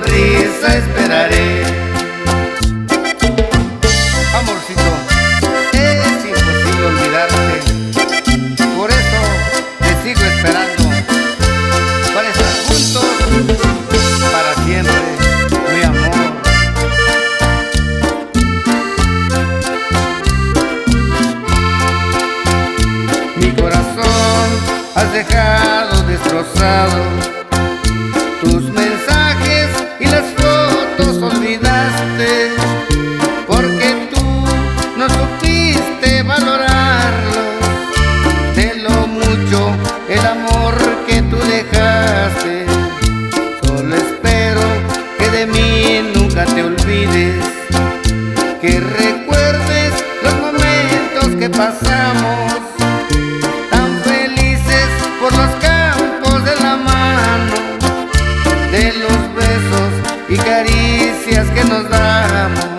sonrisa esperaré. Amorcito, es imposible olvidarte, por eso te sigo esperando, para estar juntos para siempre, mi amor. Mi corazón has dejado destrozado, tus mensajes y las fotos olvidaste, porque tú no supiste valorarlo, de lo mucho el amor que tú dejaste. Solo espero que de mí nunca te olvides, que recuerdes los momentos que pasamos, tan felices por los campos de la mano, de los besos y caricias que nos damos.